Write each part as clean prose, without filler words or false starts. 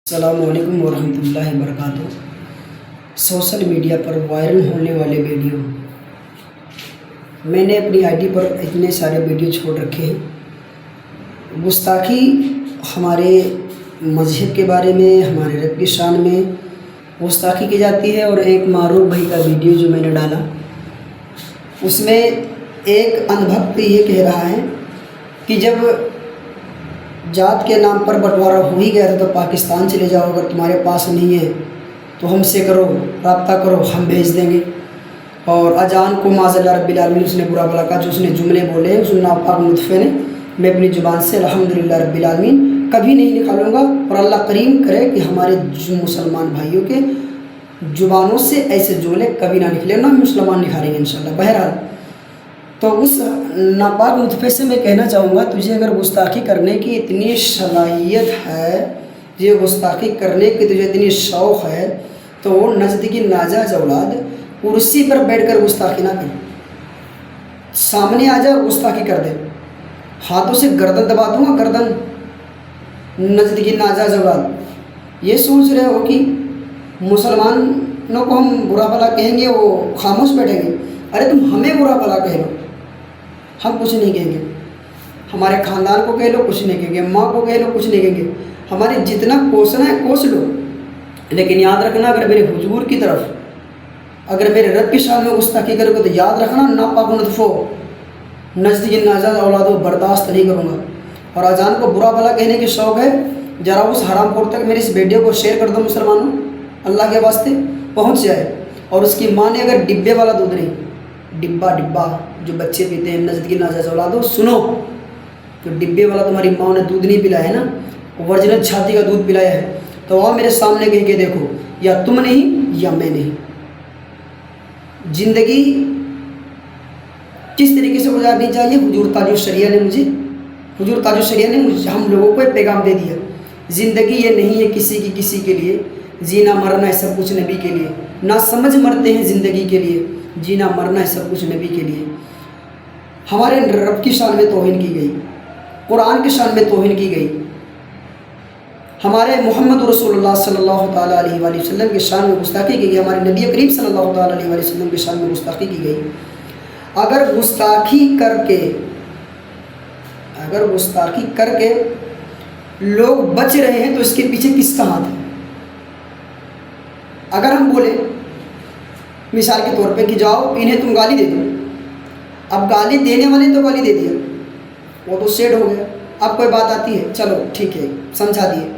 السلام علیکم ورحمۃ اللہ وبرکاتہ۔ سوشل میڈیا پر وائرل ہونے والے ویڈیو، میں نے اپنی آئی ڈی پر اتنے سارے ویڈیو چھوڑ رکھے ہیں۔ گستاخی ہمارے مذہب کے بارے میں، ہمارے رب کی شان میں گستاخی کی جاتی ہے۔ اور ایک معروف بھائی کا ویڈیو جو میں نے ڈالا، اس میں ایک اندھ بھکت یہ کہہ رہا ہے کہ جب ذات کے نام پر بٹوارہ ہو ہی گیا تھا تو پاکستان چلے جاؤ، اگر تمہارے پاس نہیں ہے تو ہم سے کرو، رابطہ کرو، ہم بھیج دیں گے۔ اور اذان کو معاذ اللہ رب العالمین اس نے برا بھلا کہا، جو اس نے جملے بولے ہیں اس ناپاک نطفے نے، میں اپنی زبان سے الحمدللہ رب العالمین کبھی نہیں نکالوں گا، اور اللہ کریم کرے کہ ہمارے مسلمان بھائیوں کے زبانوں سے ایسے جملے کبھی نہ نکلے، نہ مسلمان نکھاریں گے انشاءاللہ۔ بہرحال تو اس ناپاک نطفے سے میں کہنا چاہوں گا، تجھے اگر گستاخی کرنے کی اتنی صلاحیت ہے، یہ گستاخی کرنے کی تجھے اتنی شوق ہے، تو وہ نزدیکی ناجائز اولاد کرسی پر بیٹھ کر گستاخی نہ کر، سامنے آ جا اور گستاخی کر دے، ہاتھوں سے گردن دبا دوں گا، گردن۔ نزدیکی ناجائز اولاد یہ سوچ رہے ہو کہ مسلمانوں کو ہم برا بھلا کہیں گے، وہ خاموش بیٹھیں گے؟ ارے تم ہمیں برا بھلا کہہ لو، ہم کچھ نہیں کہیں گے۔ ہمارے خاندان کو کہہ لو، کچھ نہیں کہیں گے۔ ماں کو کہہ لو، کچھ نہیں کہیں گے۔ ہمارے جتنا کوسنا ہے کوس لو، لیکن یاد رکھنا اگر میرے حضور کی طرف، اگر میرے رب کی شان میں گستاخی کرو گے تو یاد رکھنا ناپاک نطفو، نزدیکی ناجائز اولادوں برداشت نہیں کروں گا۔ اور اذان کو برا بھلا کہنے کی شوق ہے، ذرا اس حرام خور تک میری اس ویڈیو کو شیئر کر دو، مسلمانوں، اللہ کے واسطے پہنچ جائے۔ اور اس کی ماں نے اگر ڈبے والا دودھ نہیں، ڈبا جو بچے پیتے ہیں، نزدیکی ناجائز اولادوں سنو، تو ڈبے والا تمہاری ماں نے دودھ نہیں پلایا ہے نا، ورجنل چھاتی کا دودھ پلایا ہے، تو وہ میرے سامنے کہہ کے دیکھو، یا تم نہیں یا میں نہیں۔ زندگی کس طریقے سے گزارنی چاہیے، حضور تاج الشریعہ نے ہم لوگوں کو ایک پیغام دے دیا۔ زندگی یہ نہیں ہے کسی کے لیے، جینا مرنا ہے سب کچھ نبی کے لیے۔ نہ سمجھ مرتے ہیں زندگی کے لیے، جینا مرنا ہے سب کچھ نبی کے لیے۔ ہمارے رب کی شان میں توہین کی گئی، قرآن کی شان میں توہین کی گئی، ہمارے محمد رسول اللہ صلی اللہ تعالیٰ علیہ وآلہ وسلم کی شان میں گستاخی کی گئی، ہمارے نبی کریم صلی اللہ تعالیٰ علیہ وآلہ وسلم کی شان میں گستاخی کی گئی۔ اگر گستاخی کر کے لوگ بچ رہے ہیں تو اس کے پیچھے کس کا ہاتھ ہے؟ اگر ہم بولیں مثال کے طور پہ کہ جاؤ انہیں تم گالی دے دو، اب گالی دینے والے تو گالی دے دیا، وہ تو سیڈ ہو گیا، اب کوئی بات آتی ہے، چلو ٹھیک ہے سمجھا دیے،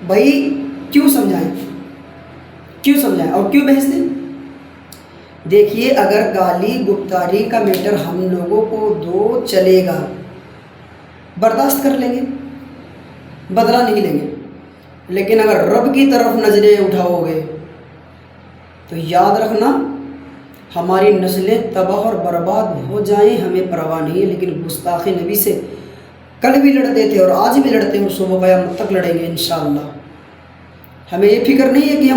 بھائی کیوں سمجھائیں اور کیوں بحث دیں؟ دیکھیے، اگر گالی گفتاری کا میٹر ہم لوگوں کو دو چلے گا، برداشت کر لیں گے، بدلہ نہیں لیں گے، لیکن اگر رب کی طرف نظریں اٹھاؤ گے تو یاد رکھنا ہماری نسلیں تباہ اور برباد ہو جائیں، ہمیں پرواہ نہیں ہے۔ لیکن گستاخی نبی سے کل بھی لڑتے تھے اور آج بھی لڑتے ہیں، صبح قیامت تک لڑیں گے انشاءاللہ۔ ہمیں یہ فکر نہیں ہے کہ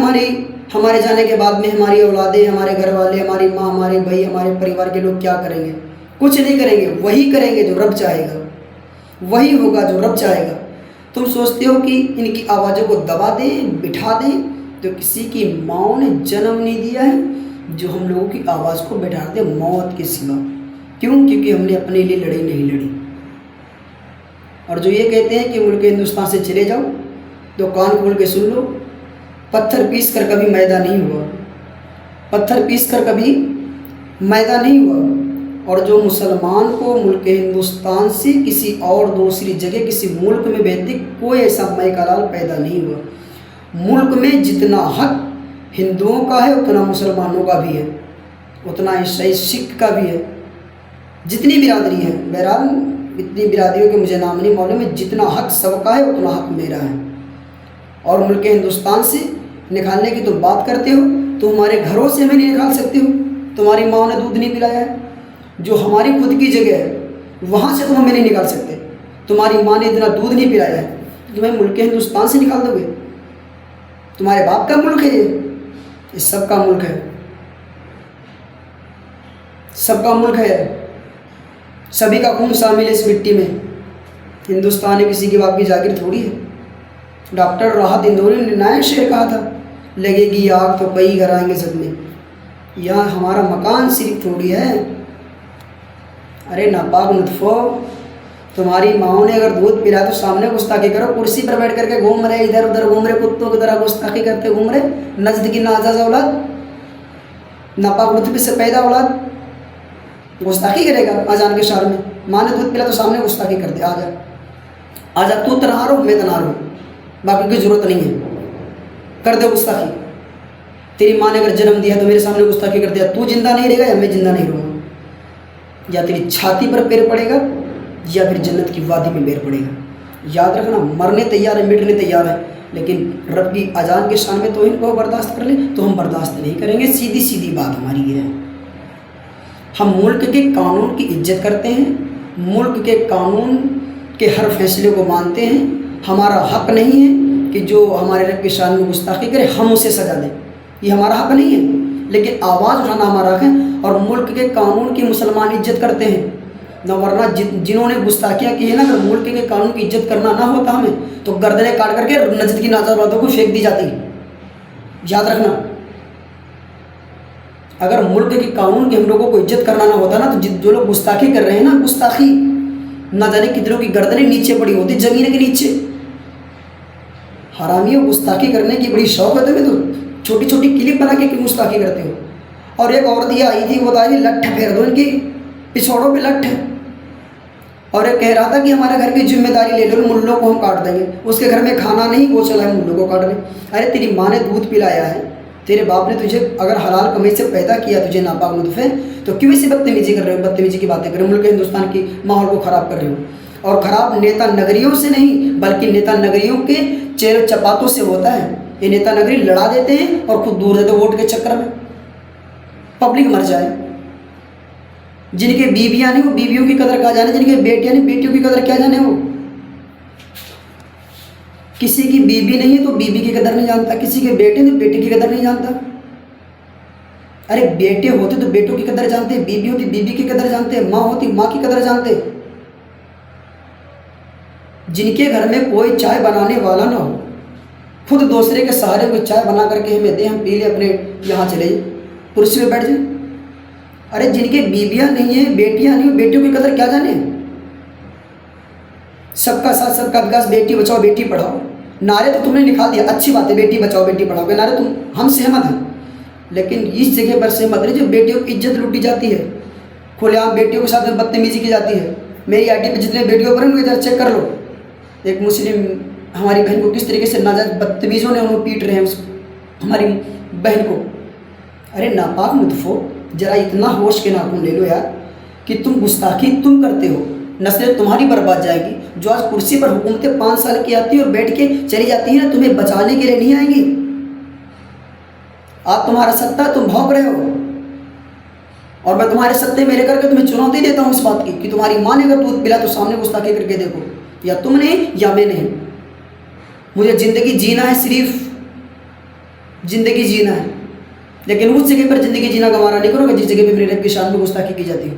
ہمارے جانے کے بعد میں ہماری اولادیں، ہمارے گھر والے، ہماری ماں، ہمارے بھائی، ہمارے پریوار کے لوگ کیا کریں گے۔ کچھ نہیں کریں گے، وہی کریں گے جو رب چاہے گا، وہی ہوگا جو رب چاہے گا۔ تم سوچتے ہو کہ ان کی آوازوں کو دبا دیں، بٹھا دیں، تو کسی کی ماں نے جنم نہیں دیا ہے جو ہم لوگوں کی آواز کو بٹھا دے موت کے سوا۔ کیوں؟ کیونکہ ہم نے اپنے لیے لڑائی نہیں لڑی۔ اور جو یہ کہتے ہیں کہ ملک ہندوستان سے چلے جاؤ، تو کان کھول کے سن لو، پتھر پیس کر کبھی میدہ نہیں ہوا۔ اور جو مسلمان کو ملک ہندوستان سے کسی اور دوسری جگہ کسی ملک میں بھیجتے، کوئی ایسا میکالال پیدا نہیں ہوا۔ ملک میں جتنا حق ہندوؤں کا ہے اتنا مسلمانوں کا بھی ہے، اتنا عیسائی سکھ کا بھی ہے، جتنی برادری ہے۔ بہرحال اتنی برادریوں کے مجھے نام نہیں معلوم ہے، جتنا حق سب کا ہے اتنا حق میرا ہے۔ اور ملک ہندوستان سے نکالنے کی تم بات کرتے ہو، تو ہمارے گھروں سے ہمیں نہیں نکال سکتے ہو، تمہاری ماں نے دودھ نہیں پلایا ہے، جو ہماری خود کی جگہ ہے وہاں سے تم ہمیں نہیں نکال سکتے۔ تمہاری ماں نے اتنا دودھ نہیں پلایا ہے، تمہیں ملک ہندوستان سے نکال دو گے؟ تمہارے باپ کا ملک ہے، یہ سب کا ملک ہے، سب کا ملک ہے، سبھی کا خون شامل ہے اس مٹی میں۔ ہندوستان کسی کے باپ کی جاگیر تھوڑی ہے۔ डॉक्टर राहत इंदौरी ने नया शेर कहा था, लगेगी आग तो कई घर आएंगे सदमे। यहाँ हमारा मकान सिर्फ थोड़ी है। अरे नापाक लुत्फो, तुम्हारी माओ ने अगर दूध पिला तो सामने गुस्ताखी करो। कुर्सी पर बैठ करके घूम रहे, इधर उधर घूम रहे, कुत्तों की तरह गुस्ताखी करते घूम रहे। नजद की नाजाज औलाद, नापाक लुत्फ से पैदा औलाद गुस्ताखी करेगा अजान के शार में। माँ ने दूध पिला तो सामने गुस्ताखी कर दे, आजा तू तनहा रहो, मैं तनहा रहूँ, बाकी की जरूरत नहीं है, कर दे गुस्ताखी। तेरी माँ ने अगर जन्म दिया तो मेरे सामने गुस्ताखी कर दिया, तू जिंदा नहीं रहेगा या मैं जिंदा नहीं रहूँगा। या तेरी छाती पर पैर पड़ेगा या फिर जन्नत की वादी में पैर पड़ेगा। याद रखना, मरने तैयार है, मिटने तैयार है, लेकिन रब की अजान के शान में तो इनको बर्दाश्त कर ले तो हम बर्दाश्त नहीं करेंगे। सीधी सीधी बात हमारी ये है। हम मुल्क के कानून की इज्जत करते हैं, मुल्क के कानून के हर फैसले को मानते हैं। हमारा हक नहीं है कि जो हमारे रब की शान में गुस्ताखी करे हम उसे सजा दें, ये हमारा हक नहीं है, लेकिन आवाज़ उठाना हमारा हक है। और मुल्क के कानून की मुसलमान इज्जत करते हैं न, वरना जिन्होंने गुस्ताखियाँ की है ना, अगर मुल्क के कानून की इज्जत करना ना होता हमें तो गर्दनें काट करके नजद की नाजाबादों को फेंक दी जाती। याद रखना, अगर मुल्क के कानून की हम लोगों को इज्जत करना ना होता ना, तो जो लोग गुस्ताखी कर रहे हैं ना, गुस्ताखी ना जाने कितनों की गर्दनें नीचे पड़ी होती जमीन के नीचे। हरामियों, गुस्ताखी करने की बड़ी शौक है तुम्हें, तो छोटी छोटी क्लिप बना के क्यों गुस्ताखी करते हो। और एक औरत ये आई थी, वो बताई लठ फेर दो इनकी पिछौड़ों पे लठ है। और एक कह रहा था कि हमारे घर की जिम्मेदारी ले लो, मुल्लों को हम काट देंगे। उसके घर में खाना नहीं, वो चला है मुल्लों को काटने। अरे तेरी माँ ने दूध पिलाया है, तेरे बाप ने तुझे अगर हलाल कमाई से पैदा किया, तुझे नापाक लुत्फ है, तो क्यों इसी बदतमीजी कर रहे हो, बदतमीजी की बातें कर रहे हो, मुल्क हिंदुस्तान की माहौल को ख़राब कर रहे हो। और ख़राब नेता नगरियों से नहीं, बल्कि नेता नगरियों के चेहरे चपातों से होता है। ये नेता नगरी लड़ा देते हैं और खुद दूर रहते वोट के चक्कर में, पब्लिक मर जाए। जिनके बीवियाँ नहीं वो बीवियों की कदर क्या जाने, जिनके बेटियाँ नहीं बेटियों की कदर क्या जाने। वो किसी की बीवी नहीं है तो बीवी की कदर नहीं जानता, किसी के बेटे नहीं बेटे की कदर नहीं जानता। अरे बेटे होते तो बेटों की कदर जानते, बीवी होती बीवी की कदर जानते, माँ होती माँ की कदर जानते। जिनके घर में कोई चाय बनाने वाला ना हो, खुद दूसरे के सहारे कोई चाय बना करके हमें दे, हम पी ले, अपने यहाँ चले जाए, कुर्सी पे बैठ जाए। अरे जिनके बीवियाँ नहीं है बेटियाँ नहीं, बेटियों की कदर क्या जाने। सबका साथ सबका विकास, बेटी बचाओ बेटी पढ़ाओ, नारे तो तुमने निकाल दिया, अच्छी बात है, बेटी बचाओ बेटी पढ़ाओ के नारे तुम हम सहमत हैं, लेकिन इस जगह पर सहमत नहीं जो बेटियों की इज्जत लूटी जाती है, खुलेआम बेटियों के साथ में बदतमीजी की जाती है। मेरी आईडी पे जितने वीडियो पर उनको इधर चेक कर लो। एक मुस्लिम हमारी बहन को किस तरीके से नाजायज बदतमीज़ों ने उन्होंने पीट रहे हैं, उस हमारी बहन को। अरे नापाक मुतफो, जरा इतना होश के नाखून ले लो यार कि तुम गुस्ताखी तुम करते हो, नस्लें तुम्हारी बर्बाद जाएगी। जो आज कुर्सी पर हुकूमतें 5 साल की आती है और बैठ के चली जाती है ना, तुम्हें बचाने के लिए नहीं आएंगी। आज तुम्हारा सत्ता, तुम भौंक रहे हो, और मैं तुम्हारे सत्ते मेरे करके तुम्हें चुनौती देता हूँ इस बात की कि तुम्हारी माँ ने अगर दूध पिला तो सामने गुस्ताखी करके देखो, या तुम नहीं या मैं नहीं। मुझे ज़िंदगी जीना है, सिर्फ ज़िंदगी जीना है, लेकिन उस जगह पर ज़िंदगी जीना गंवारा नहीं करूँगा जिस जगह पे मेरे रब की शान में गुस्ताखी की जाती हो।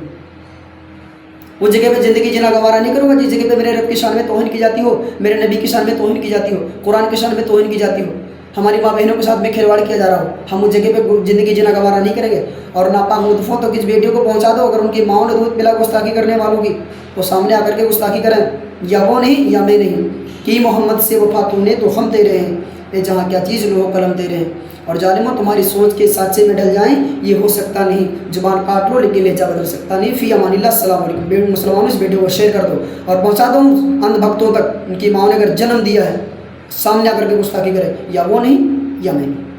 उस जगह पे ज़िंदगी जीना गंवारा नहीं करूँगा जिस जगह पे मेरे रब की शान में तौहीन की जाती हो, मेरे नबी की शान में तौहीन की जाती हो, कुरान की शान में तौहीन की जाती हो, हमारी माँ बहनों के साथ में खिलवाड़ किया जा रहा हो। हम उस जगह पे ज़िंदगी जीना गंवारा नहीं करेंगे। और नापाक मुतफों तो किस बेटियों को पहुँचा दो, अगर उनकी माँ ने दूध पिला गुस्ताखी करने वालों की, तो सामने आकर के गुस्ताखी करें, या वो नहीं या मैं नहीं। कि मोहम्मद से वफा तूने तो हम तेरे हैं, ये जहाँ क्या चीज़ लो कलम तेरे हैं। और जालिमों तुम्हारी सोच के साँचे में डल जाएं, ये हो सकता नहीं। जुबान काट लो लेकिन लहजा बदल सकता नहीं। फ़ी अमानिल्लाह, अस्सलाम वालेकुम। मुसलमानों इस वीडियो को शेयर कर दो और पहुँचा दो अंधभक्तों तक। उनकी माँ ने अगर जन्म दिया है, सामने आकर के गुस्ताखी करे, या वो नहीं या मैं नहीं।